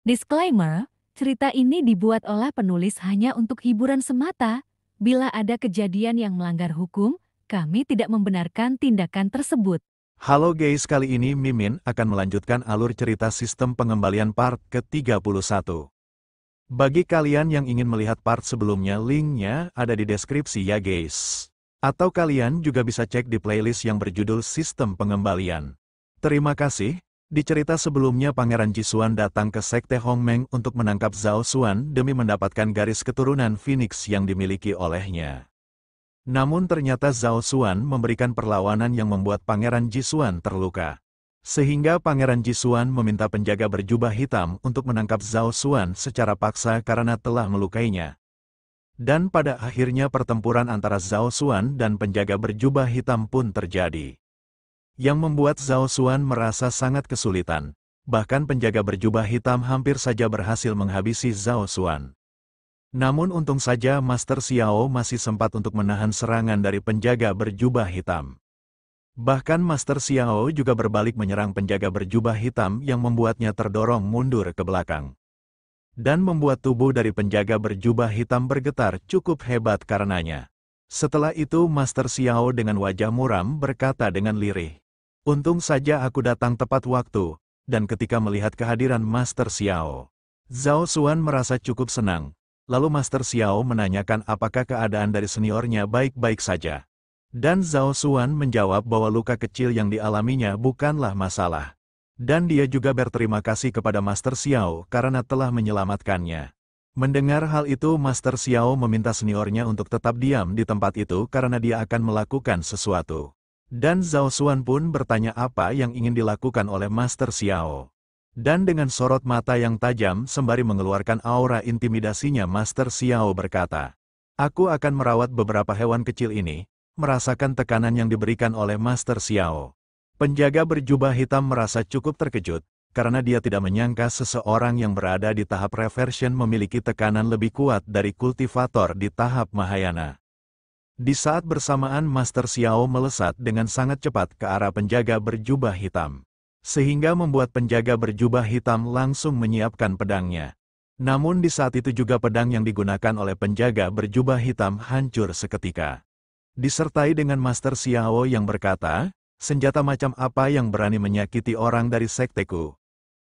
Disclaimer, cerita ini dibuat oleh penulis hanya untuk hiburan semata. Bila ada kejadian yang melanggar hukum, kami tidak membenarkan tindakan tersebut. Halo guys, kali ini Mimin akan melanjutkan alur cerita sistem pengembalian part ke-31. Bagi kalian yang ingin melihat part sebelumnya, linknya ada di deskripsi ya guys. Atau kalian juga bisa cek di playlist yang berjudul Sistem Pengembalian. Terima kasih. Di cerita sebelumnya Pangeran Jisuan datang ke Sekte Hongmeng untuk menangkap Zhao Xuan demi mendapatkan garis keturunan Phoenix yang dimiliki olehnya. Namun ternyata Zhao Xuan memberikan perlawanan yang membuat Pangeran Jisuan terluka. Sehingga Pangeran Jisuan meminta penjaga berjubah hitam untuk menangkap Zhao Xuan secara paksa karena telah melukainya. Dan pada akhirnya pertempuran antara Zhao Xuan dan penjaga berjubah hitam pun terjadi. Yang membuat Zhao Xuan merasa sangat kesulitan. Bahkan penjaga berjubah hitam hampir saja berhasil menghabisi Zhao Xuan. Namun untung saja Master Xiao masih sempat untuk menahan serangan dari penjaga berjubah hitam. Bahkan Master Xiao juga berbalik menyerang penjaga berjubah hitam yang membuatnya terdorong mundur ke belakang. Dan membuat tubuh dari penjaga berjubah hitam bergetar cukup hebat karenanya. Setelah itu Master Xiao dengan wajah muram berkata dengan lirih. Untung saja aku datang tepat waktu, dan ketika melihat kehadiran Master Xiao, Zhao Xuan merasa cukup senang. Lalu Master Xiao menanyakan apakah keadaan dari seniornya baik-baik saja. Dan Zhao Xuan menjawab bahwa luka kecil yang dialaminya bukanlah masalah. Dan dia juga berterima kasih kepada Master Xiao karena telah menyelamatkannya. Mendengar hal itu Master Xiao meminta seniornya untuk tetap diam di tempat itu karena dia akan melakukan sesuatu. Dan Zhao Xuan pun bertanya apa yang ingin dilakukan oleh Master Xiao. Dan dengan sorot mata yang tajam sembari mengeluarkan aura intimidasinya Master Xiao berkata, "Aku akan merawat beberapa hewan kecil ini," merasakan tekanan yang diberikan oleh Master Xiao. Penjaga berjubah hitam merasa cukup terkejut, karena dia tidak menyangka seseorang yang berada di tahap reversion memiliki tekanan lebih kuat dari kultivator di tahap Mahayana. Di saat bersamaan Master Xiao melesat dengan sangat cepat ke arah penjaga berjubah hitam. Sehingga membuat penjaga berjubah hitam langsung menyiapkan pedangnya. Namun di saat itu juga pedang yang digunakan oleh penjaga berjubah hitam hancur seketika. Disertai dengan Master Xiao yang berkata, "Senjata macam apa yang berani menyakiti orang dari sekteku?"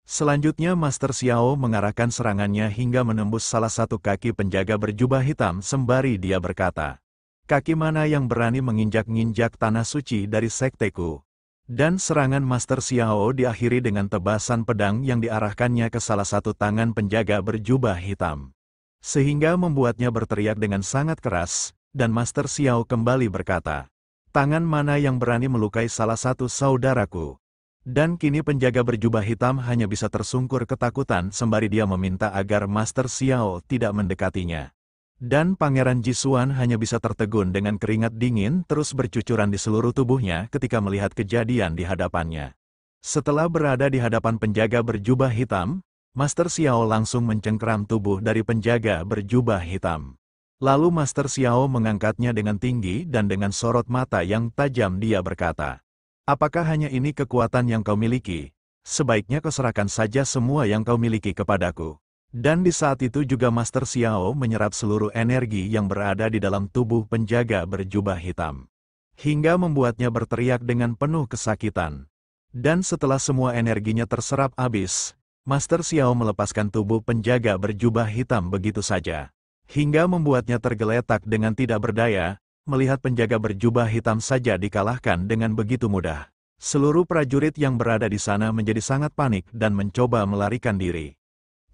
Selanjutnya Master Xiao mengarahkan serangannya hingga menembus salah satu kaki penjaga berjubah hitam sembari dia berkata, "Kaki mana yang berani menginjak-nginjak tanah suci dari sekteku?" Dan serangan Master Xiao diakhiri dengan tebasan pedang yang diarahkannya ke salah satu tangan penjaga berjubah hitam. Sehingga membuatnya berteriak dengan sangat keras, dan Master Xiao kembali berkata, "Tangan mana yang berani melukai salah satu saudaraku?" Dan kini penjaga berjubah hitam hanya bisa tersungkur ketakutan sembari dia meminta agar Master Xiao tidak mendekatinya. Dan Pangeran Jisuan hanya bisa tertegun dengan keringat dingin terus bercucuran di seluruh tubuhnya ketika melihat kejadian di hadapannya. Setelah berada di hadapan penjaga berjubah hitam, Master Xiao langsung mencengkeram tubuh dari penjaga berjubah hitam. Lalu Master Xiao mengangkatnya dengan tinggi dan dengan sorot mata yang tajam dia berkata, "Apakah hanya ini kekuatan yang kau miliki? Sebaiknya kau serahkan saja semua yang kau miliki kepadaku." Dan di saat itu juga Master Xiao menyerap seluruh energi yang berada di dalam tubuh penjaga berjubah hitam. Hingga membuatnya berteriak dengan penuh kesakitan. Dan setelah semua energinya terserap habis, Master Xiao melepaskan tubuh penjaga berjubah hitam begitu saja. Hingga membuatnya tergeletak dengan tidak berdaya, melihat penjaga berjubah hitam saja dikalahkan dengan begitu mudah. Seluruh prajurit yang berada di sana menjadi sangat panik dan mencoba melarikan diri.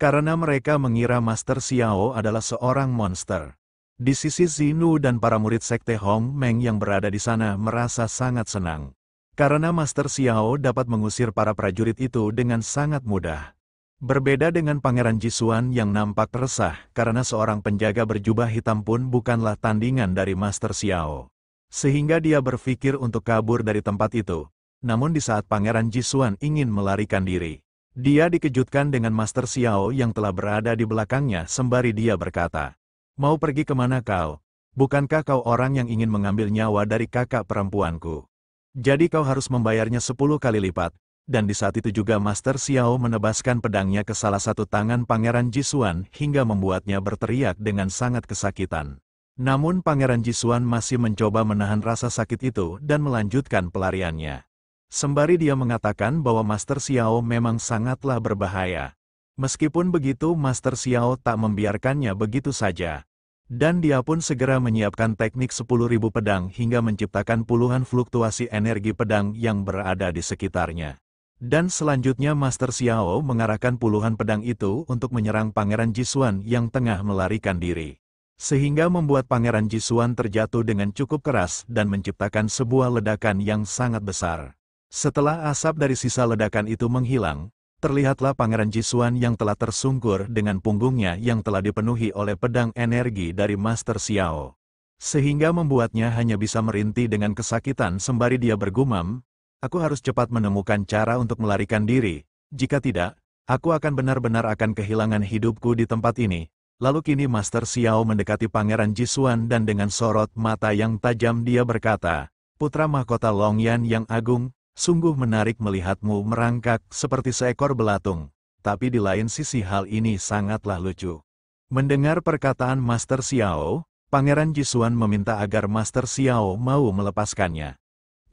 Karena mereka mengira Master Xiao adalah seorang monster. Di sisi Zinu dan para murid Sekte Hong Meng yang berada di sana merasa sangat senang. Karena Master Xiao dapat mengusir para prajurit itu dengan sangat mudah. Berbeda dengan Pangeran Jisuan yang nampak resah karena seorang penjaga berjubah hitam pun bukanlah tandingan dari Master Xiao. Sehingga dia berpikir untuk kabur dari tempat itu. Namun di saat Pangeran Jisuan ingin melarikan diri, dia dikejutkan dengan Master Xiao yang telah berada di belakangnya sembari dia berkata, "Mau pergi kemana kau? Bukankah kau orang yang ingin mengambil nyawa dari kakak perempuanku? Jadi kau harus membayarnya 10 kali lipat." dan di saat itu juga Master Xiao menebaskan pedangnya ke salah satu tangan Pangeran Jisuan hingga membuatnya berteriak dengan sangat kesakitan. Namun Pangeran Jisuan masih mencoba menahan rasa sakit itu dan melanjutkan pelariannya. Sembari dia mengatakan bahwa Master Xiao memang sangatlah berbahaya. Meskipun begitu, Master Xiao tak membiarkannya begitu saja. Dan dia pun segera menyiapkan teknik 10.000 pedang hingga menciptakan puluhan fluktuasi energi pedang yang berada di sekitarnya. Dan selanjutnya Master Xiao mengarahkan puluhan pedang itu untuk menyerang Pangeran Jisuan yang tengah melarikan diri. Sehingga membuat Pangeran Jisuan terjatuh dengan cukup keras dan menciptakan sebuah ledakan yang sangat besar. Setelah asap dari sisa ledakan itu menghilang, terlihatlah Pangeran Jisuan yang telah tersungkur dengan punggungnya yang telah dipenuhi oleh pedang energi dari Master Xiao. Sehingga membuatnya hanya bisa merintih dengan kesakitan sembari dia bergumam, "Aku harus cepat menemukan cara untuk melarikan diri, jika tidak, aku akan benar-benar akan kehilangan hidupku di tempat ini." Lalu kini Master Xiao mendekati Pangeran Jisuan dan dengan sorot mata yang tajam dia berkata, "Putra mahkota Longyan yang agung, sungguh menarik melihatmu merangkak seperti seekor belatung, tapi di lain sisi hal ini sangatlah lucu." Mendengar perkataan Master Xiao, Pangeran Jisuan meminta agar Master Xiao mau melepaskannya.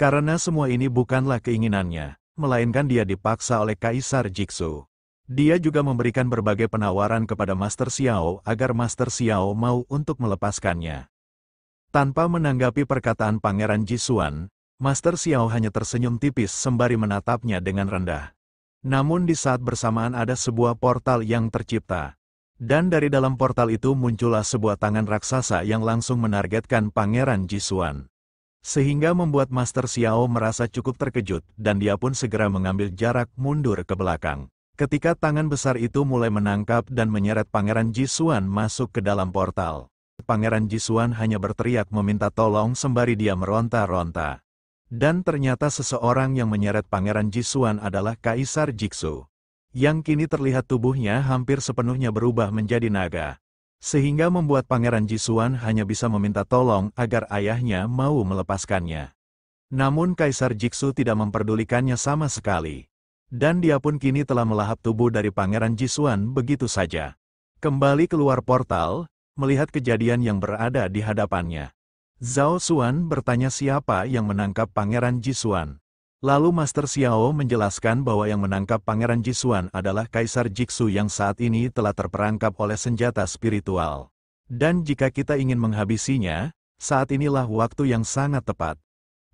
Karena semua ini bukanlah keinginannya, melainkan dia dipaksa oleh Kaisar Jiksu. Dia juga memberikan berbagai penawaran kepada Master Xiao agar Master Xiao mau untuk melepaskannya. Tanpa menanggapi perkataan Pangeran Jisuan, Master Xiao hanya tersenyum tipis sembari menatapnya dengan rendah. Namun di saat bersamaan ada sebuah portal yang tercipta. Dan dari dalam portal itu muncullah sebuah tangan raksasa yang langsung menargetkan Pangeran Jisuan. Sehingga membuat Master Xiao merasa cukup terkejut dan dia pun segera mengambil jarak mundur ke belakang. Ketika tangan besar itu mulai menangkap dan menyeret Pangeran Jisuan masuk ke dalam portal. Pangeran Jisuan hanya berteriak meminta tolong sembari dia meronta-ronta. Dan ternyata seseorang yang menyeret Pangeran Jisuan adalah Kaisar Jiksu. Yang kini terlihat tubuhnya hampir sepenuhnya berubah menjadi naga. Sehingga membuat Pangeran Jisuan hanya bisa meminta tolong agar ayahnya mau melepaskannya. Namun Kaisar Jiksu tidak memperdulikannya sama sekali. Dan dia pun kini telah melahap tubuh dari Pangeran Jisuan begitu saja. Kembali keluar portal, melihat kejadian yang berada di hadapannya. Zhao Xuan bertanya siapa yang menangkap Pangeran Jisuan. Lalu Master Xiao menjelaskan bahwa yang menangkap Pangeran Jisuan adalah Kaisar Jiksu yang saat ini telah terperangkap oleh senjata spiritual. Dan jika kita ingin menghabisinya, saat inilah waktu yang sangat tepat.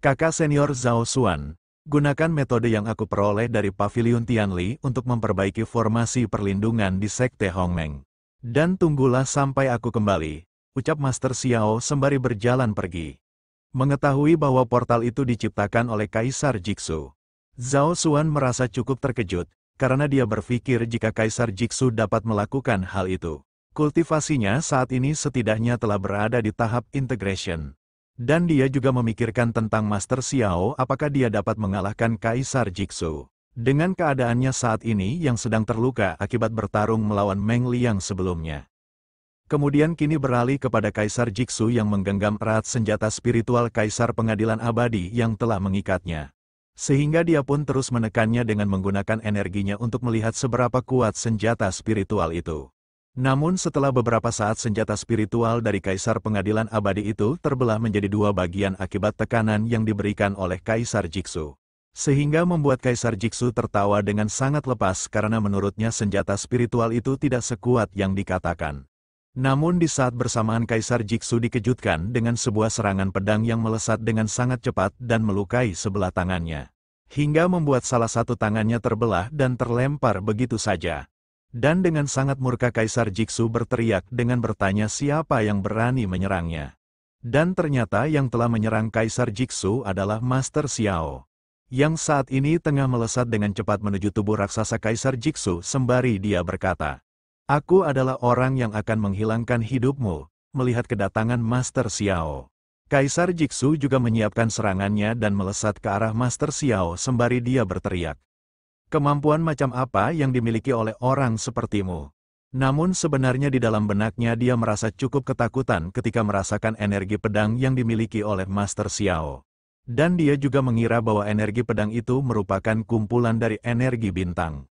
Kakak senior Zhao Xuan, gunakan metode yang aku peroleh dari Pavilion Tianli untuk memperbaiki formasi perlindungan di Sekte Hongmeng. Dan tunggulah sampai aku kembali, ucap Master Xiao sembari berjalan pergi. Mengetahui bahwa portal itu diciptakan oleh Kaisar Jiksu, Zhao Xuan merasa cukup terkejut, karena dia berpikir jika Kaisar Jiksu dapat melakukan hal itu, kultivasinya saat ini setidaknya telah berada di tahap integration. Dan dia juga memikirkan tentang Master Xiao apakah dia dapat mengalahkan Kaisar Jiksu. Dengan keadaannya saat ini yang sedang terluka akibat bertarung melawan Meng Liang sebelumnya. Kemudian kini beralih kepada Kaisar Jiksu yang menggenggam erat senjata spiritual Kaisar Pengadilan Abadi yang telah mengikatnya. Sehingga dia pun terus menekannya dengan menggunakan energinya untuk melihat seberapa kuat senjata spiritual itu. Namun setelah beberapa saat senjata spiritual dari Kaisar Pengadilan Abadi itu terbelah menjadi dua bagian akibat tekanan yang diberikan oleh Kaisar Jiksu. Sehingga membuat Kaisar Jiksu tertawa dengan sangat lepas karena menurutnya senjata spiritual itu tidak sekuat yang dikatakan. Namun di saat bersamaan Kaisar Jiksu dikejutkan dengan sebuah serangan pedang yang melesat dengan sangat cepat dan melukai sebelah tangannya. Hingga membuat salah satu tangannya terbelah dan terlempar begitu saja. Dan dengan sangat murka Kaisar Jiksu berteriak dengan bertanya siapa yang berani menyerangnya. Dan ternyata yang telah menyerang Kaisar Jiksu adalah Master Xiao. Yang saat ini tengah melesat dengan cepat menuju tubuh raksasa Kaisar Jiksu sembari dia berkata, "Aku adalah orang yang akan menghilangkan hidupmu." Melihat kedatangan Master Xiao, Kaisar Jiksu juga menyiapkan serangannya dan melesat ke arah Master Xiao sembari dia berteriak, "Kemampuan macam apa yang dimiliki oleh orang sepertimu?" Namun sebenarnya di dalam benaknya dia merasa cukup ketakutan ketika merasakan energi pedang yang dimiliki oleh Master Xiao. Dan dia juga mengira bahwa energi pedang itu merupakan kumpulan dari energi bintang.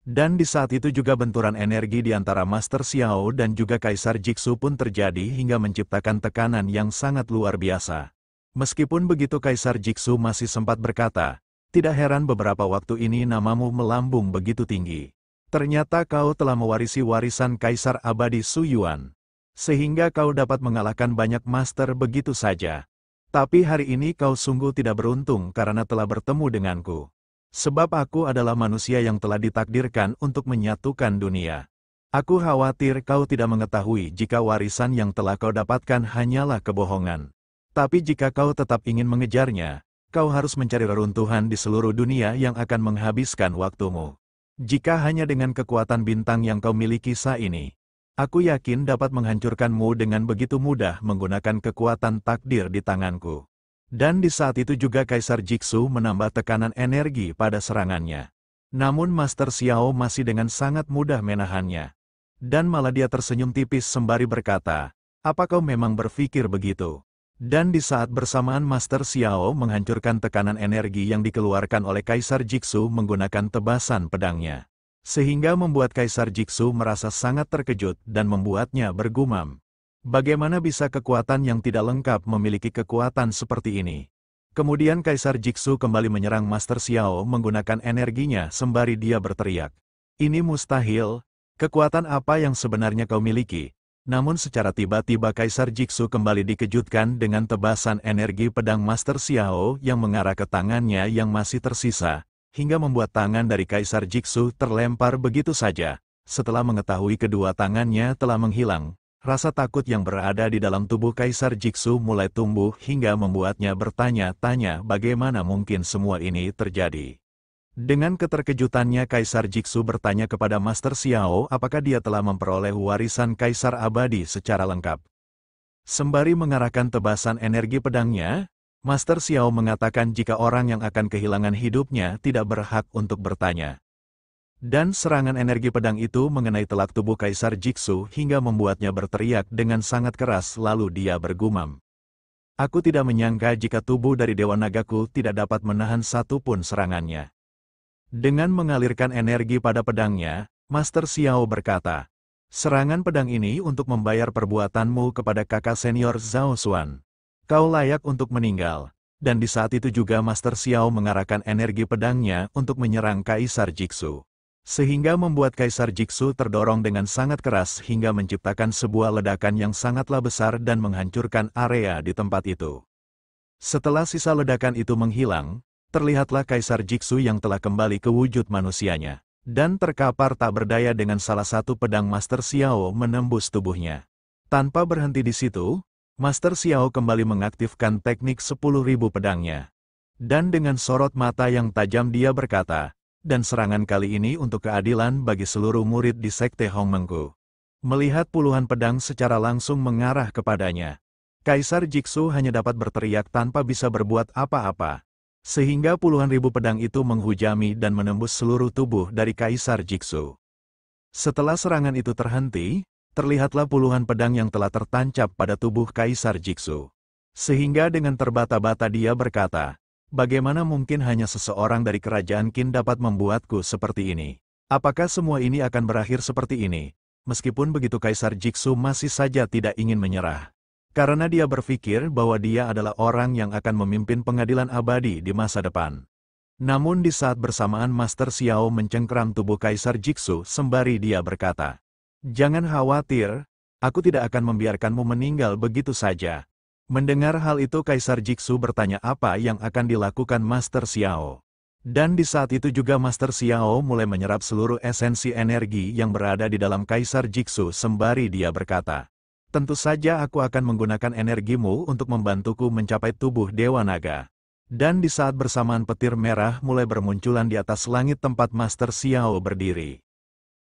Dan di saat itu juga benturan energi di antara Master Xiao dan juga Kaisar Jigsu pun terjadi hingga menciptakan tekanan yang sangat luar biasa. Meskipun begitu Kaisar Jigsu masih sempat berkata, "Tidak heran beberapa waktu ini namamu melambung begitu tinggi. Ternyata kau telah mewarisi warisan Kaisar Abadi Su Yuan. Sehingga kau dapat mengalahkan banyak master begitu saja. Tapi hari ini kau sungguh tidak beruntung karena telah bertemu denganku. Sebab aku adalah manusia yang telah ditakdirkan untuk menyatukan dunia. Aku khawatir kau tidak mengetahui jika warisan yang telah kau dapatkan hanyalah kebohongan. Tapi jika kau tetap ingin mengejarnya, kau harus mencari reruntuhan di seluruh dunia yang akan menghabiskan waktumu. Jika hanya dengan kekuatan bintang yang kau miliki saat ini, aku yakin dapat menghancurkanmu dengan begitu mudah menggunakan kekuatan takdir di tanganku." Dan di saat itu juga Kaisar Jigsu menambah tekanan energi pada serangannya. Namun Master Xiao masih dengan sangat mudah menahannya. Dan malah dia tersenyum tipis sembari berkata, "Apa kau memang berpikir begitu?" Dan di saat bersamaan Master Xiao menghancurkan tekanan energi yang dikeluarkan oleh Kaisar Jigsu menggunakan tebasan pedangnya. Sehingga membuat Kaisar Jigsu merasa sangat terkejut dan membuatnya bergumam. Bagaimana bisa kekuatan yang tidak lengkap memiliki kekuatan seperti ini? Kemudian Kaisar Jigsu kembali menyerang Master Xiao menggunakan energinya sembari dia berteriak, "Ini mustahil, kekuatan apa yang sebenarnya kau miliki?" Namun secara tiba-tiba Kaisar Jigsu kembali dikejutkan dengan tebasan energi pedang Master Xiao yang mengarah ke tangannya yang masih tersisa, hingga membuat tangan dari Kaisar Jigsu terlempar begitu saja. Setelah mengetahui kedua tangannya telah menghilang, rasa takut yang berada di dalam tubuh Kaisar Jigsu mulai tumbuh hingga membuatnya bertanya-tanya bagaimana mungkin semua ini terjadi. Dengan keterkejutannya Kaisar Jigsu bertanya kepada Master Xiao apakah dia telah memperoleh warisan Kaisar Abadi secara lengkap. Sembari mengarahkan tebasan energi pedangnya, Master Xiao mengatakan jika orang yang akan kehilangan hidupnya tidak berhak untuk bertanya. Dan serangan energi pedang itu mengenai telak tubuh Kaisar Jigsu hingga membuatnya berteriak dengan sangat keras lalu dia bergumam. "Aku tidak menyangka jika tubuh dari Dewa Nagaku tidak dapat menahan satupun serangannya." Dengan mengalirkan energi pada pedangnya, Master Xiao berkata, "Serangan pedang ini untuk membayar perbuatanmu kepada kakak senior Zhao Xuan. Kau layak untuk meninggal." Dan di saat itu juga Master Xiao mengarahkan energi pedangnya untuk menyerang Kaisar Jigsu. Sehingga membuat Kaisar Jigsu terdorong dengan sangat keras hingga menciptakan sebuah ledakan yang sangatlah besar dan menghancurkan area di tempat itu. Setelah sisa ledakan itu menghilang, terlihatlah Kaisar Jigsu yang telah kembali ke wujud manusianya. Dan terkapar tak berdaya dengan salah satu pedang Master Xiao menembus tubuhnya. Tanpa berhenti di situ, Master Xiao kembali mengaktifkan teknik 10.000 pedangnya. Dan dengan sorot mata yang tajam dia berkata, "Dan serangan kali ini untuk keadilan bagi seluruh murid di Sekte Hongmengku." Melihat puluhan pedang secara langsung mengarah kepadanya, Kaisar Jigsu hanya dapat berteriak tanpa bisa berbuat apa-apa. Sehingga puluhan ribu pedang itu menghujami dan menembus seluruh tubuh dari Kaisar Jigsu. Setelah serangan itu terhenti, terlihatlah puluhan pedang yang telah tertancap pada tubuh Kaisar Jigsu. Sehingga dengan terbata-bata dia berkata, "Bagaimana mungkin hanya seseorang dari kerajaan Qin dapat membuatku seperti ini? Apakah semua ini akan berakhir seperti ini?" Meskipun begitu Kaisar Jigsu masih saja tidak ingin menyerah. Karena dia berpikir bahwa dia adalah orang yang akan memimpin pengadilan abadi di masa depan. Namun di saat bersamaan Master Xiao mencengkeram tubuh Kaisar Jigsu sembari dia berkata, "Jangan khawatir, aku tidak akan membiarkanmu meninggal begitu saja." Mendengar hal itu Kaisar Jigsu bertanya apa yang akan dilakukan Master Xiao. Dan di saat itu juga Master Xiao mulai menyerap seluruh esensi energi yang berada di dalam Kaisar Jigsu sembari dia berkata, "Tentu saja aku akan menggunakan energimu untuk membantuku mencapai tubuh Dewa Naga." Dan di saat bersamaan petir merah mulai bermunculan di atas langit tempat Master Xiao berdiri.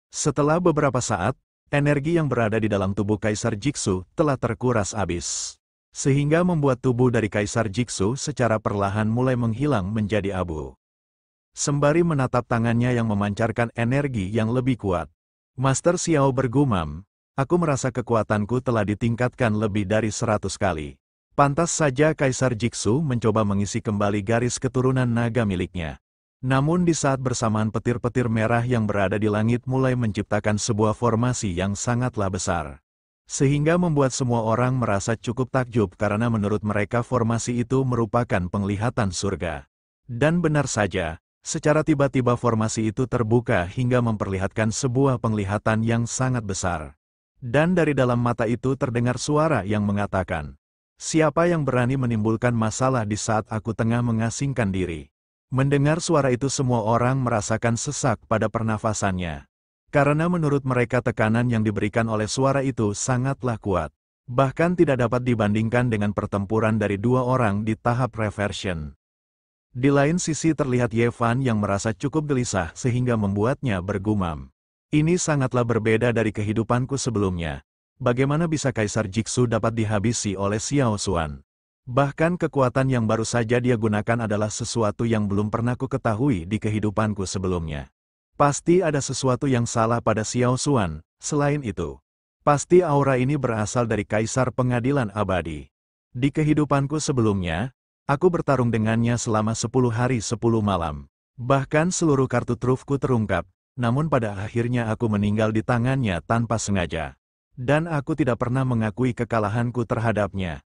Setelah beberapa saat, energi yang berada di dalam tubuh Kaisar Jigsu telah terkuras habis. Sehingga membuat tubuh dari Kaisar Jigsu secara perlahan mulai menghilang menjadi abu. Sembari menatap tangannya yang memancarkan energi yang lebih kuat, Master Xiao bergumam, "Aku merasa kekuatanku telah ditingkatkan lebih dari 100 kali. Pantas saja Kaisar Jigsu mencoba mengisi kembali garis keturunan naga miliknya. Namun di saat bersamaan petir-petir merah yang berada di langit mulai menciptakan sebuah formasi yang sangatlah besar. Sehingga membuat semua orang merasa cukup takjub karena menurut mereka formasi itu merupakan penglihatan surga. Dan benar saja, secara tiba-tiba formasi itu terbuka hingga memperlihatkan sebuah penglihatan yang sangat besar. Dan dari dalam mata itu terdengar suara yang mengatakan, "Siapa yang berani menimbulkan masalah di saat aku tengah mengasingkan diri?" Mendengar suara itu semua orang merasakan sesak pada pernafasannya. Karena menurut mereka tekanan yang diberikan oleh suara itu sangatlah kuat. Bahkan tidak dapat dibandingkan dengan pertempuran dari dua orang di tahap reversion. Di lain sisi terlihat Yevan yang merasa cukup gelisah sehingga membuatnya bergumam. Ini sangatlah berbeda dari kehidupanku sebelumnya. Bagaimana bisa Kaisar Jigsu dapat dihabisi oleh Xiao Xuan? Bahkan kekuatan yang baru saja dia gunakan adalah sesuatu yang belum pernah ku ketahui di kehidupanku sebelumnya. Pasti ada sesuatu yang salah pada Xiao Xuan. Selain itu, pasti aura ini berasal dari Kaisar Pengadilan Abadi. Di kehidupanku sebelumnya, aku bertarung dengannya selama 10 hari 10 malam. Bahkan seluruh kartu trufku terungkap, namun pada akhirnya aku meninggal di tangannya tanpa sengaja. Dan aku tidak pernah mengakui kekalahanku terhadapnya.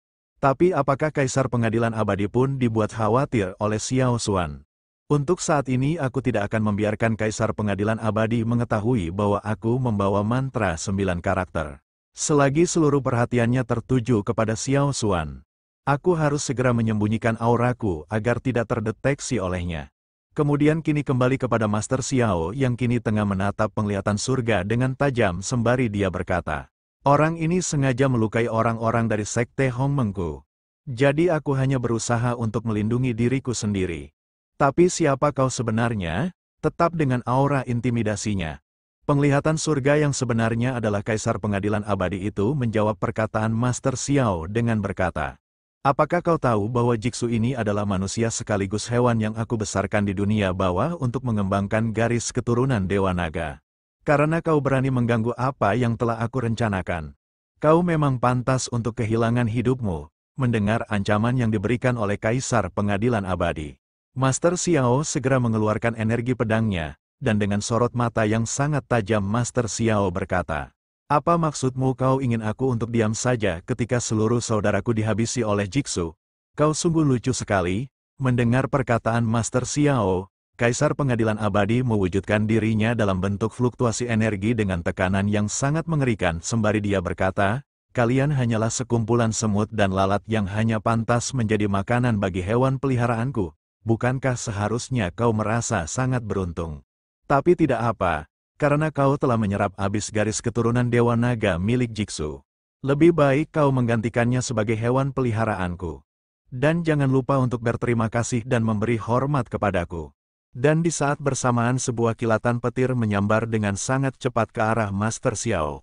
Tapi apakah Kaisar Pengadilan Abadi pun dibuat khawatir oleh Xiao Xuan? Untuk saat ini aku tidak akan membiarkan Kaisar Pengadilan Abadi mengetahui bahwa aku membawa mantra 9 karakter. Selagi seluruh perhatiannya tertuju kepada Xiao Xuan, aku harus segera menyembunyikan auraku agar tidak terdeteksi olehnya. Kemudian kini kembali kepada Master Xiao yang kini tengah menatap penglihatan surga dengan tajam sembari dia berkata, "Orang ini sengaja melukai orang-orang dari Sekte Hongmengku. Jadi aku hanya berusaha untuk melindungi diriku sendiri. Tapi siapa kau sebenarnya?" Tetap dengan aura intimidasinya. Penglihatan surga yang sebenarnya adalah Kaisar Pengadilan Abadi itu menjawab perkataan Master Xiao dengan berkata, "Apakah kau tahu bahwa Jigsu ini adalah manusia sekaligus hewan yang aku besarkan di dunia bawah untuk mengembangkan garis keturunan Dewa Naga? Karena kau berani mengganggu apa yang telah aku rencanakan. Kau memang pantas untuk kehilangan hidupmu," mendengar ancaman yang diberikan oleh Kaisar Pengadilan Abadi. Master Xiao segera mengeluarkan energi pedangnya, dan dengan sorot mata yang sangat tajam Master Xiao berkata, "Apa maksudmu kau ingin aku untuk diam saja ketika seluruh saudaraku dihabisi oleh Jigsu? Kau sungguh lucu sekali." Mendengar perkataan Master Xiao, Kaisar Pengadilan Abadi mewujudkan dirinya dalam bentuk fluktuasi energi dengan tekanan yang sangat mengerikan sembari dia berkata, "Kalian hanyalah sekumpulan semut dan lalat yang hanya pantas menjadi makanan bagi hewan peliharaanku. Bukankah seharusnya kau merasa sangat beruntung? Tapi tidak apa, karena kau telah menyerap habis garis keturunan Dewa Naga milik Jigsu. Lebih baik kau menggantikannya sebagai hewan peliharaanku. Dan jangan lupa untuk berterima kasih dan memberi hormat kepadaku." Dan di saat bersamaan sebuah kilatan petir menyambar dengan sangat cepat ke arah Master Xiao.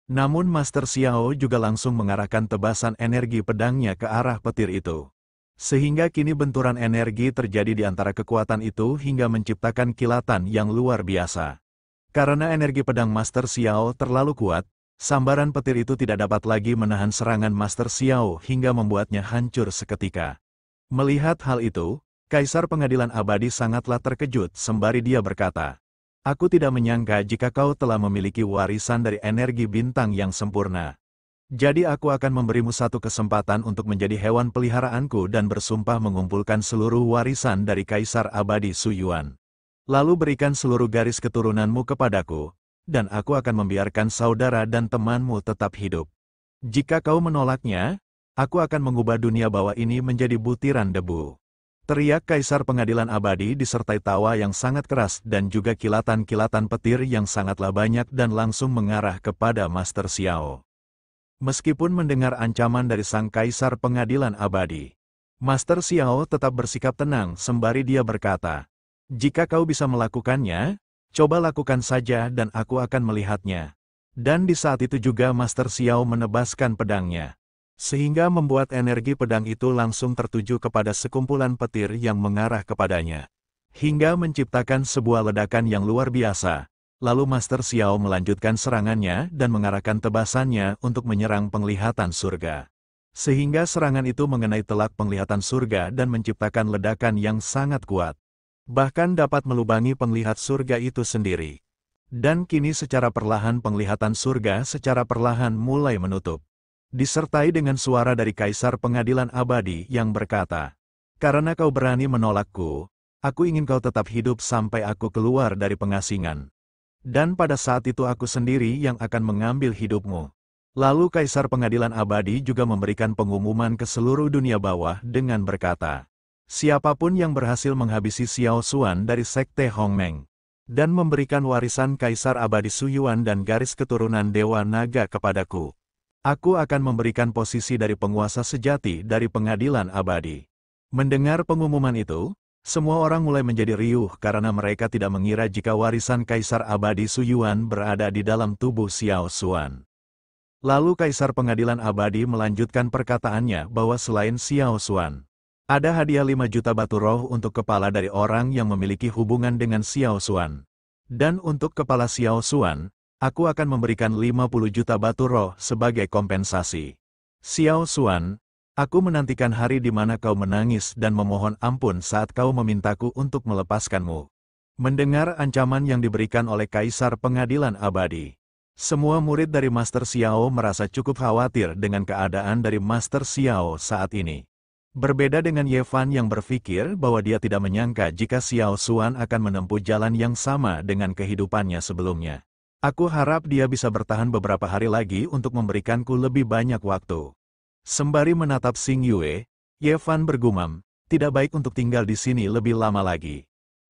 Namun Master Xiao juga langsung mengarahkan tebasan energi pedangnya ke arah petir itu. Sehingga kini benturan energi terjadi di antara kekuatan itu hingga menciptakan kilatan yang luar biasa. Karena energi pedang Master Xiao terlalu kuat, sambaran petir itu tidak dapat lagi menahan serangan Master Xiao hingga membuatnya hancur seketika. Melihat hal itu, Kaisar Pengadilan Abadi sangatlah terkejut sembari dia berkata, "Aku tidak menyangka jika kau telah memiliki warisan dari energi bintang yang sempurna. Jadi aku akan memberimu satu kesempatan untuk menjadi hewan peliharaanku dan bersumpah mengumpulkan seluruh warisan dari Kaisar Abadi Suyuan. Lalu berikan seluruh garis keturunanmu kepadaku, dan aku akan membiarkan saudara dan temanmu tetap hidup. Jika kau menolaknya, aku akan mengubah dunia bawah ini menjadi butiran debu." Teriak Kaisar Pengadilan Abadi disertai tawa yang sangat keras dan juga kilatan-kilatan petir yang sangatlah banyak dan langsung mengarah kepada Master Xiao. Meskipun mendengar ancaman dari sang Kaisar Pengadilan Abadi, Master Xiao tetap bersikap tenang sembari dia berkata, "Jika kau bisa melakukannya, coba lakukan saja dan aku akan melihatnya." Dan di saat itu juga Master Xiao menebaskan pedangnya, sehingga membuat energi pedang itu langsung tertuju kepada sekumpulan petir yang mengarah kepadanya, hingga menciptakan sebuah ledakan yang luar biasa. Lalu Master Xiao melanjutkan serangannya dan mengarahkan tebasannya untuk menyerang penglihatan surga. Sehingga serangan itu mengenai telak penglihatan surga dan menciptakan ledakan yang sangat kuat. Bahkan dapat melubangi penglihat surga itu sendiri. Dan kini secara perlahan penglihatan surga secara perlahan mulai menutup. Disertai dengan suara dari Kaisar Pengadilan Abadi yang berkata, "Karena kau berani menolakku, aku ingin kau tetap hidup sampai aku keluar dari pengasingan. Dan pada saat itu aku sendiri yang akan mengambil hidupmu." Lalu Kaisar Pengadilan Abadi juga memberikan pengumuman ke seluruh dunia bawah dengan berkata, "Siapapun yang berhasil menghabisi Xiao Xuan dari Sekte Hongmeng, dan memberikan warisan Kaisar Abadi Suyuan dan garis keturunan Dewa Naga kepadaku, aku akan memberikan posisi dari penguasa sejati dari Pengadilan Abadi." Mendengar pengumuman itu, semua orang mulai menjadi riuh karena mereka tidak mengira jika warisan Kaisar Abadi Suyuan berada di dalam tubuh Xiao Xuan. Lalu Kaisar Pengadilan Abadi melanjutkan perkataannya bahwa selain Xiao Xuan, ada hadiah 5 juta batu roh untuk kepala dari orang yang memiliki hubungan dengan Xiao Xuan. Dan untuk kepala Xiao Xuan, aku akan memberikan 50 juta batu roh sebagai kompensasi. Xiao Xuan, aku menantikan hari di mana kau menangis dan memohon ampun saat kau memintaku untuk melepaskanmu. Mendengar ancaman yang diberikan oleh Kaisar Pengadilan Abadi, semua murid dari Master Xiao merasa cukup khawatir dengan keadaan dari Master Xiao saat ini. Berbeda dengan Ye Fan yang berpikir bahwa dia tidak menyangka jika Xiao Xuan akan menempuh jalan yang sama dengan kehidupannya sebelumnya. Aku harap dia bisa bertahan beberapa hari lagi untuk memberikanku lebih banyak waktu. Sembari menatap Xing Yue, Ye Fan bergumam, tidak baik untuk tinggal di sini lebih lama lagi.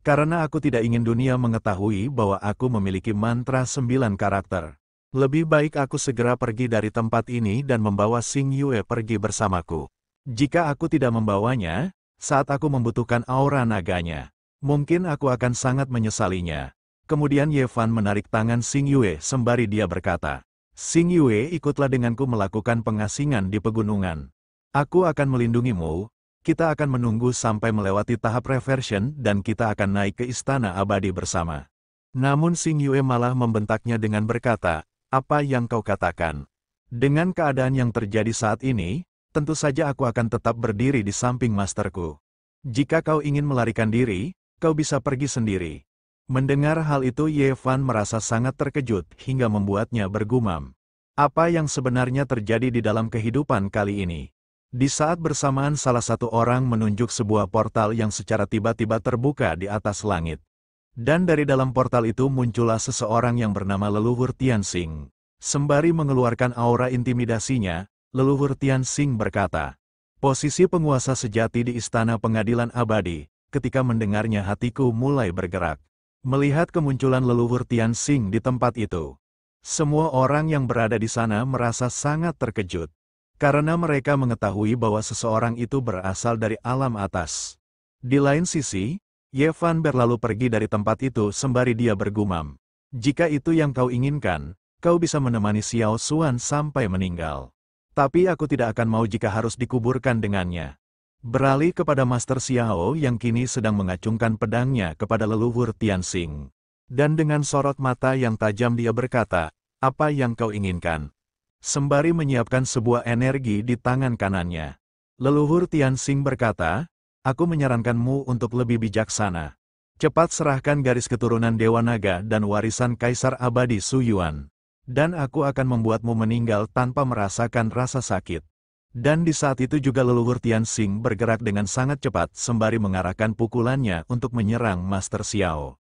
Karena aku tidak ingin dunia mengetahui bahwa aku memiliki mantra 9 karakter. Lebih baik aku segera pergi dari tempat ini dan membawa Xing Yue pergi bersamaku. Jika aku tidak membawanya, saat aku membutuhkan aura naganya, mungkin aku akan sangat menyesalinya. Kemudian Ye Fan menarik tangan Xing Yue sembari dia berkata, "Xing Yue, ikutlah denganku melakukan pengasingan di pegunungan. Aku akan melindungimu. Kita akan menunggu sampai melewati tahap reversion dan kita akan naik ke Istana Abadi bersama." Namun Xing Yue malah membentaknya dengan berkata, "Apa yang kau katakan? Dengan keadaan yang terjadi saat ini, tentu saja aku akan tetap berdiri di samping masterku. Jika kau ingin melarikan diri, kau bisa pergi sendiri." Mendengar hal itu Ye Fan merasa sangat terkejut hingga membuatnya bergumam. Apa yang sebenarnya terjadi di dalam kehidupan kali ini? Di saat bersamaan salah satu orang menunjuk sebuah portal yang secara tiba-tiba terbuka di atas langit. Dan dari dalam portal itu muncullah seseorang yang bernama Leluhur Tianxing. Sembari mengeluarkan aura intimidasinya, Leluhur Tianxing berkata, "Posisi penguasa sejati di Istana Pengadilan Abadi." Ketika mendengarnya hatiku mulai bergerak. Melihat kemunculan Leluhur Tianxing di tempat itu, semua orang yang berada di sana merasa sangat terkejut. Karena mereka mengetahui bahwa seseorang itu berasal dari alam atas. Di lain sisi, Ye Fan berlalu pergi dari tempat itu sembari dia bergumam, "Jika itu yang kau inginkan, kau bisa menemani Xiao Xuan sampai meninggal. Tapi aku tidak akan mau jika harus dikuburkan dengannya." Beralih kepada Master Xiao yang kini sedang mengacungkan pedangnya kepada Leluhur Tianxing. Dan dengan sorot mata yang tajam dia berkata, "Apa yang kau inginkan?" Sembari menyiapkan sebuah energi di tangan kanannya. Leluhur Tianxing berkata, "Aku menyarankanmu untuk lebih bijaksana. Cepat serahkan garis keturunan Dewa Naga dan warisan Kaisar Abadi Suyuan. Dan aku akan membuatmu meninggal tanpa merasakan rasa sakit." Dan di saat itu juga Leluhur Tianxing bergerak dengan sangat cepat sembari mengarahkan pukulannya untuk menyerang Master Xiao.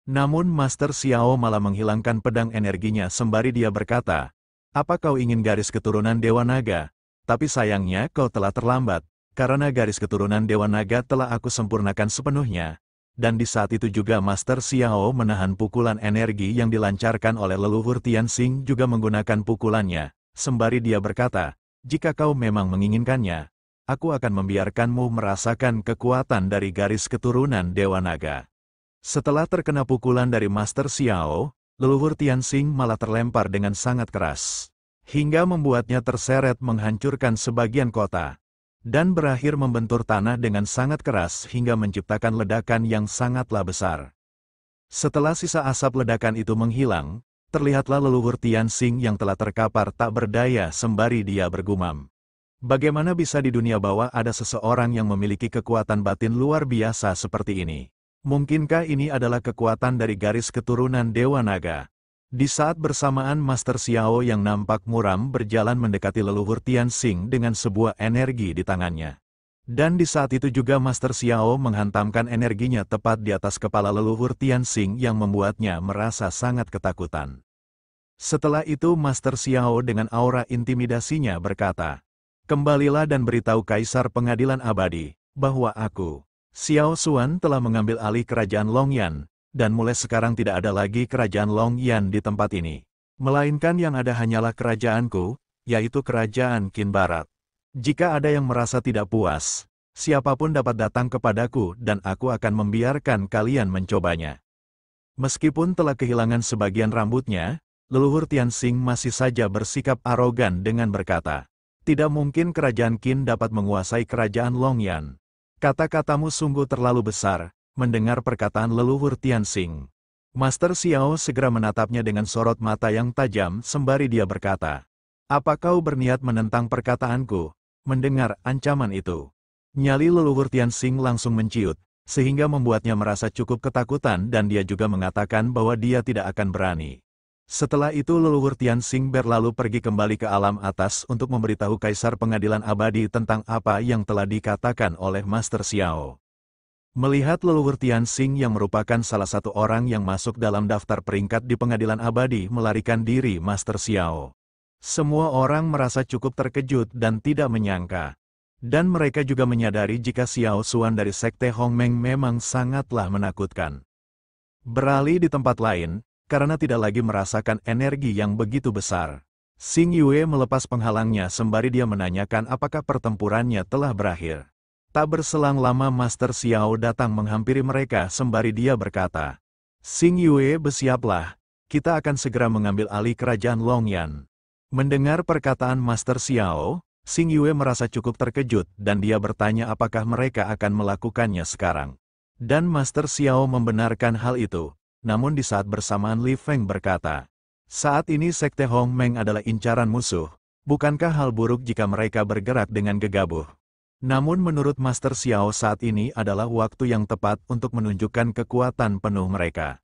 Namun Master Xiao malah menghilangkan pedang energinya sembari dia berkata, "Apa kau ingin garis keturunan Dewa Naga? Tapi sayangnya kau telah terlambat, karena garis keturunan Dewa Naga telah aku sempurnakan sepenuhnya." Dan di saat itu juga Master Xiao menahan pukulan energi yang dilancarkan oleh Leluhur Tianxing juga menggunakan pukulannya, sembari dia berkata, "Jika kau memang menginginkannya, aku akan membiarkanmu merasakan kekuatan dari garis keturunan Dewa Naga." Setelah terkena pukulan dari Master Xiao, Leluhur Tianxing malah terlempar dengan sangat keras, hingga membuatnya terseret menghancurkan sebagian kota, dan berakhir membentur tanah dengan sangat keras hingga menciptakan ledakan yang sangatlah besar. Setelah sisa asap ledakan itu menghilang, terlihatlah Leluhur Tianxing yang telah terkapar tak berdaya sembari dia bergumam, Bagaimana bisa di dunia bawah ada seseorang yang memiliki kekuatan batin luar biasa seperti ini? Mungkinkah ini adalah kekuatan dari garis keturunan Dewa Naga? Di saat bersamaan Master Xiao yang nampak muram berjalan mendekati leluhur Tianxing dengan sebuah energi di tangannya. Dan di saat itu juga Master Xiao menghantamkan energinya tepat di atas kepala leluhur Tianxing yang membuatnya merasa sangat ketakutan. Setelah itu Master Xiao dengan aura intimidasinya berkata, "Kembalilah dan beritahu Kaisar Pengadilan Abadi, bahwa aku, Xiao Xuan telah mengambil alih kerajaan Longyan, dan mulai sekarang tidak ada lagi kerajaan Longyan di tempat ini. Melainkan yang ada hanyalah kerajaanku, yaitu kerajaan Qin Barat. Jika ada yang merasa tidak puas, siapapun dapat datang kepadaku dan aku akan membiarkan kalian mencobanya." Meskipun telah kehilangan sebagian rambutnya, leluhur Tianxing masih saja bersikap arogan dengan berkata, "Tidak mungkin kerajaan Qin dapat menguasai kerajaan Longyan. Kata-katamu sungguh terlalu besar." Mendengar perkataan leluhur Tianxing, Master Xiao segera menatapnya dengan sorot mata yang tajam sembari dia berkata, "Apa kau berniat menentang perkataanku?" Mendengar ancaman itu, nyali leluhur Tianxing langsung menciut, sehingga membuatnya merasa cukup ketakutan dan dia juga mengatakan bahwa dia tidak akan berani. Setelah itu leluhur Tianxing berlalu pergi kembali ke alam atas untuk memberitahu Kaisar Pengadilan Abadi tentang apa yang telah dikatakan oleh Master Xiao. Melihat leluhur Tianxing yang merupakan salah satu orang yang masuk dalam daftar peringkat di Pengadilan Abadi melarikan diri Master Xiao. Semua orang merasa cukup terkejut dan tidak menyangka. Dan mereka juga menyadari jika Xiao Xuan dari Sekte Hongmeng memang sangatlah menakutkan. Beralih di tempat lain, karena tidak lagi merasakan energi yang begitu besar, Xing Yue melepas penghalangnya sembari dia menanyakan apakah pertempurannya telah berakhir. Tak berselang lama Master Xiao datang menghampiri mereka sembari dia berkata, "Xing Yue, bersiaplah, kita akan segera mengambil alih kerajaan Longyan." Mendengar perkataan Master Xiao, Xing Yue merasa cukup terkejut dan dia bertanya apakah mereka akan melakukannya sekarang. Dan Master Xiao membenarkan hal itu, namun di saat bersamaan Li Feng berkata, "Saat ini Sekte Hongmeng adalah incaran musuh, bukankah hal buruk jika mereka bergerak dengan gegabah?" Namun menurut Master Xiao saat ini adalah waktu yang tepat untuk menunjukkan kekuatan penuh mereka.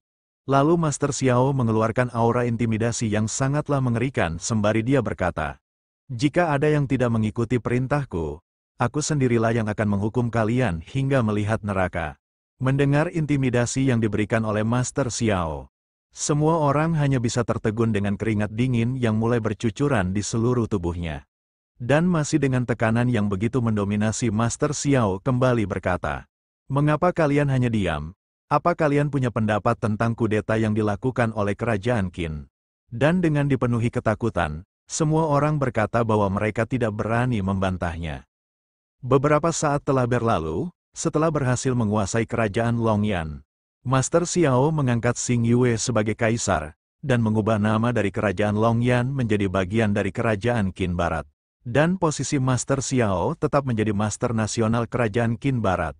Lalu Master Xiao mengeluarkan aura intimidasi yang sangatlah mengerikan sembari dia berkata, "Jika ada yang tidak mengikuti perintahku, aku sendirilah yang akan menghukum kalian hingga melihat neraka." Mendengar intimidasi yang diberikan oleh Master Xiao, semua orang hanya bisa tertegun dengan keringat dingin yang mulai bercucuran di seluruh tubuhnya. Dan masih dengan tekanan yang begitu mendominasi Master Xiao kembali berkata, "Mengapa kalian hanya diam? Apa kalian punya pendapat tentang kudeta yang dilakukan oleh kerajaan Qin?" Dan dengan dipenuhi ketakutan, semua orang berkata bahwa mereka tidak berani membantahnya. Beberapa saat telah berlalu, setelah berhasil menguasai kerajaan Longyan, Master Xiao mengangkat Xing Yue sebagai kaisar, dan mengubah nama dari kerajaan Longyan menjadi bagian dari kerajaan Qin Barat. Dan posisi Master Xiao tetap menjadi Master Nasional Kerajaan Qin Barat.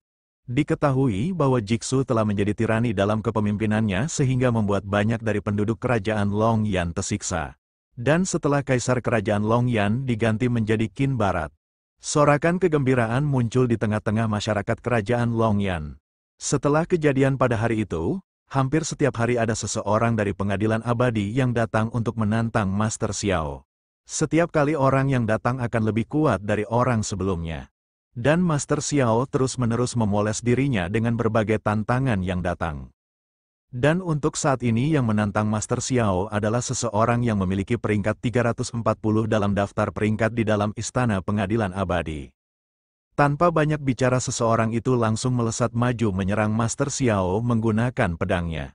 Diketahui bahwa Jixu telah menjadi tirani dalam kepemimpinannya sehingga membuat banyak dari penduduk kerajaan Longyan tersiksa. Dan setelah Kaisar Kerajaan Longyan diganti menjadi Qin Barat, sorakan kegembiraan muncul di tengah-tengah masyarakat kerajaan Longyan. Setelah kejadian pada hari itu, hampir setiap hari ada seseorang dari Pengadilan Abadi yang datang untuk menantang Master Xiao. Setiap kali orang yang datang akan lebih kuat dari orang sebelumnya. Dan Master Xiao terus-menerus memoles dirinya dengan berbagai tantangan yang datang. Dan untuk saat ini yang menantang Master Xiao adalah seseorang yang memiliki peringkat 340 dalam daftar peringkat di dalam Istana Pengadilan Abadi. Tanpa banyak bicara seseorang itu langsung melesat maju menyerang Master Xiao menggunakan pedangnya.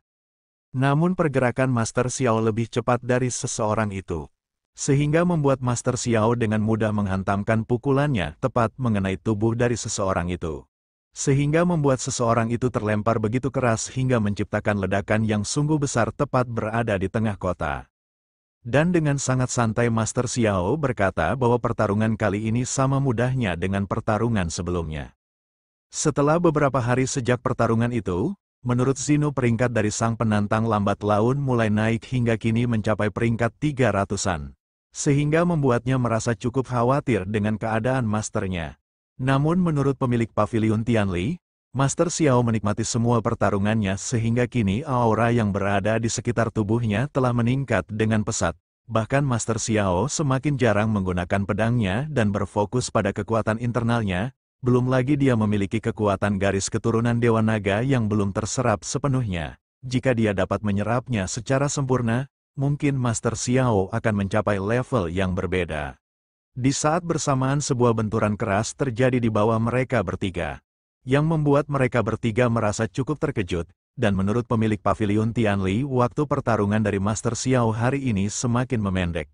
Namun pergerakan Master Xiao lebih cepat dari seseorang itu, sehingga membuat Master Xiao dengan mudah menghantamkan pukulannya tepat mengenai tubuh dari seseorang itu. Sehingga membuat seseorang itu terlempar begitu keras hingga menciptakan ledakan yang sungguh besar tepat berada di tengah kota. Dan dengan sangat santai Master Xiao berkata bahwa pertarungan kali ini sama mudahnya dengan pertarungan sebelumnya. Setelah beberapa hari sejak pertarungan itu, menurut Zino peringkat dari sang penantang lambat laun mulai naik hingga kini mencapai peringkat 300-an. sehingga membuatnya merasa cukup khawatir dengan keadaan masternya. Namun menurut pemilik paviliun Tianli, Master Xiao menikmati semua pertarungannya sehingga kini aura yang berada di sekitar tubuhnya telah meningkat dengan pesat. Bahkan Master Xiao semakin jarang menggunakan pedangnya dan berfokus pada kekuatan internalnya, belum lagi dia memiliki kekuatan garis keturunan Dewa Naga yang belum terserap sepenuhnya. Jika dia dapat menyerapnya secara sempurna, mungkin Master Xiao akan mencapai level yang berbeda. Di saat bersamaan sebuah benturan keras terjadi di bawah mereka bertiga, yang membuat mereka bertiga merasa cukup terkejut, dan menurut pemilik paviliun Tianli, waktu pertarungan dari Master Xiao hari ini semakin memendek.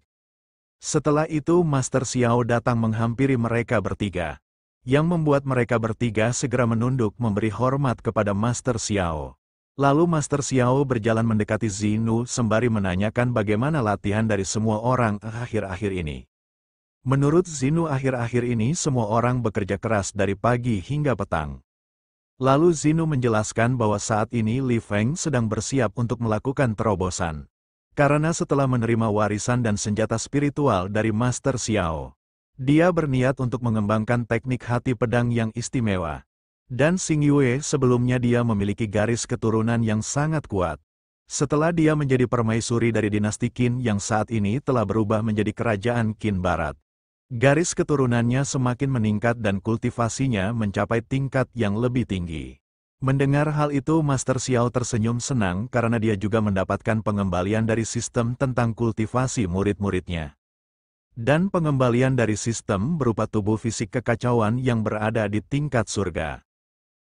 Setelah itu Master Xiao datang menghampiri mereka bertiga, yang membuat mereka bertiga segera menunduk memberi hormat kepada Master Xiao. Lalu Master Xiao berjalan mendekati Zinu sembari menanyakan bagaimana latihan dari semua orang akhir-akhir ini. Menurut Zinu akhir-akhir ini semua orang bekerja keras dari pagi hingga petang. Lalu Zinu menjelaskan bahwa saat ini Li Feng sedang bersiap untuk melakukan terobosan. Karena setelah menerima warisan dan senjata spiritual dari Master Xiao, dia berniat untuk mengembangkan teknik hati pedang yang istimewa. Dan Xing Yue sebelumnya dia memiliki garis keturunan yang sangat kuat. Setelah dia menjadi permaisuri dari dinasti Qin yang saat ini telah berubah menjadi kerajaan Qin Barat, garis keturunannya semakin meningkat dan kultivasinya mencapai tingkat yang lebih tinggi. Mendengar hal itu Master Xiao tersenyum senang karena dia juga mendapatkan pengembalian dari sistem tentang kultivasi murid-muridnya. Dan pengembalian dari sistem berupa tubuh fisik kekacauan yang berada di tingkat surga.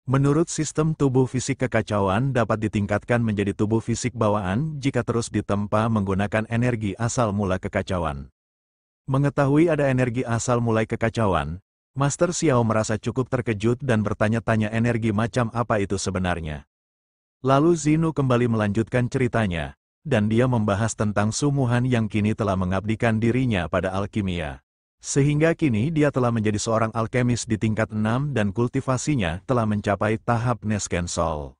Menurut sistem tubuh fisik kekacauan dapat ditingkatkan menjadi tubuh fisik bawaan jika terus ditempa menggunakan energi asal mula kekacauan. Mengetahui ada energi asal mulai kekacauan, Master Xiao merasa cukup terkejut dan bertanya-tanya energi macam apa itu sebenarnya. Lalu Zinu kembali melanjutkan ceritanya, dan dia membahas tentang sumuhan yang kini telah mengabdikan dirinya pada alkimia. Sehingga kini dia telah menjadi seorang alkemis di tingkat 6 dan kultivasinya telah mencapai tahap Nesken Soul.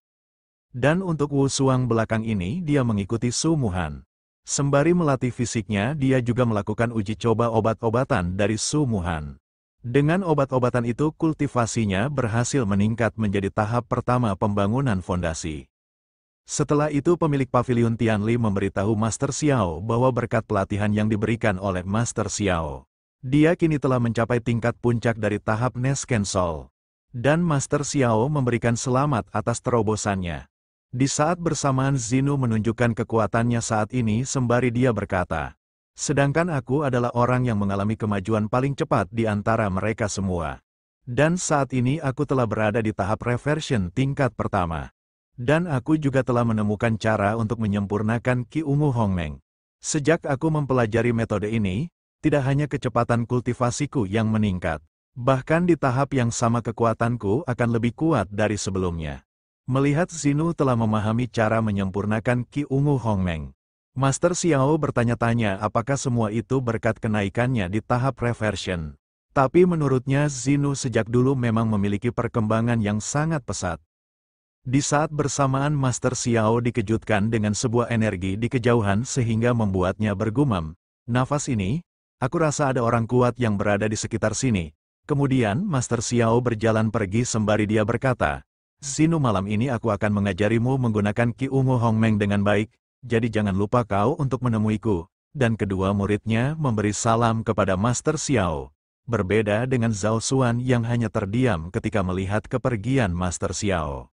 Dan untuk Wu Suang belakang ini dia mengikuti sumuhan. Sembari melatih fisiknya, dia juga melakukan uji coba obat-obatan dari sumuhan. Dengan obat-obatan itu, kultivasinya berhasil meningkat menjadi tahap pertama pembangunan fondasi. Setelah itu, pemilik paviliun Tianli memberitahu Master Xiao bahwa berkat pelatihan yang diberikan oleh Master Xiao, dia kini telah mencapai tingkat puncak dari tahap Nesken Soul. Dan Master Xiao memberikan selamat atas terobosannya. Di saat bersamaan Zinu menunjukkan kekuatannya saat ini sembari dia berkata, sedangkan aku adalah orang yang mengalami kemajuan paling cepat di antara mereka semua. Dan saat ini aku telah berada di tahap reversion tingkat pertama. Dan aku juga telah menemukan cara untuk menyempurnakan Qi Ungu Hongmeng. Sejak aku mempelajari metode ini, tidak hanya kecepatan kultivasiku yang meningkat, bahkan di tahap yang sama kekuatanku akan lebih kuat dari sebelumnya. Melihat Zinu telah memahami cara menyempurnakan Qi Ungu Hongmeng, Master Xiao bertanya-tanya apakah semua itu berkat kenaikannya di tahap reversion. Tapi menurutnya Zinu sejak dulu memang memiliki perkembangan yang sangat pesat. Di saat bersamaan Master Xiao dikejutkan dengan sebuah energi di kejauhan sehingga membuatnya bergumam, nafas ini, aku rasa ada orang kuat yang berada di sekitar sini. Kemudian Master Xiao berjalan pergi sembari dia berkata, Zinu, malam ini aku akan mengajarimu menggunakan Qi Ungu Hongmeng dengan baik, jadi jangan lupa kau untuk menemuiku. Dan kedua muridnya memberi salam kepada Master Xiao. Berbeda dengan Zhao Xuan yang hanya terdiam ketika melihat kepergian Master Xiao.